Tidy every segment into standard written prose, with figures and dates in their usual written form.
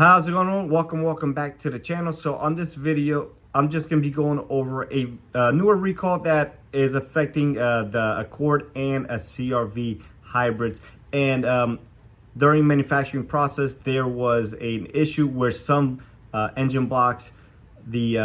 How's it going on? Welcome back to the channel. So on this video, I'm just going to be going over a newer recall that is affecting the Accord and a CR-V hybrids. And during manufacturing process, there was an issue where some engine blocks, the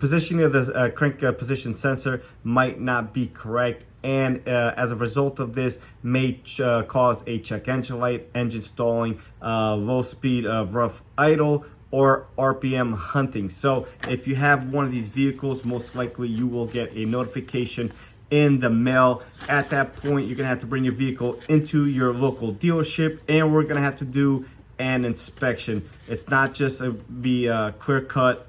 positioning of the crank position sensor might not be correct, and as a result of this may cause a check engine light, engine stalling, low speed of rough idle, or RPM hunting. So if you have one of these vehicles, most likely you will get a notification in the mail. At that point, you're gonna have to bring your vehicle into your local dealership, and we're gonna have to do an inspection. It's not just a clear-cut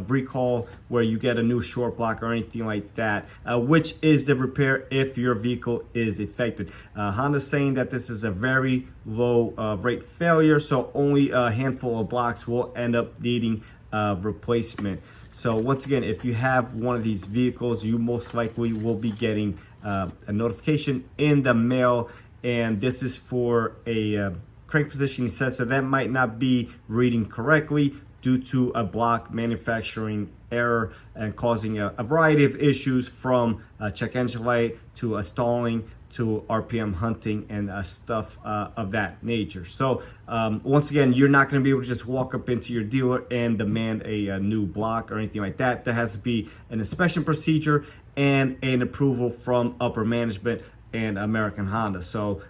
recall where you get a new short block or anything like that, which is the repair if your vehicle is affected. Honda's saying that this is a very low rate failure, so only a handful of blocks will end up needing replacement. So once again, if you have one of these vehicles, you most likely will be getting a notification in the mail, and this is for a crank positioning sensor that might not be reading correctly due to a block manufacturing error and causing a variety of issues, from a check engine light to a stalling to RPM hunting and stuff of that nature. So once again, you're not going to be able to just walk up into your dealer and demand a new block or anything like that. There has to be an inspection procedure and an approval from upper management and American Honda. So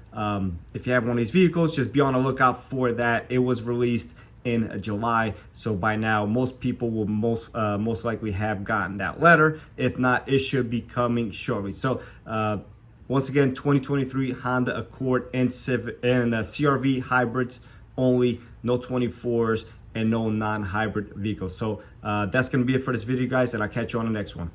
if you have one of these vehicles, just be on the lookout for that. It was released in July, so by now most people will most likely have gotten that letter. If not, it should be coming shortly. So once again, 2023 Honda Accord and CR-V hybrids only, no 24s and no non-hybrid vehicles. So that's going to be it for this video, guys, and I'll catch you on the next one.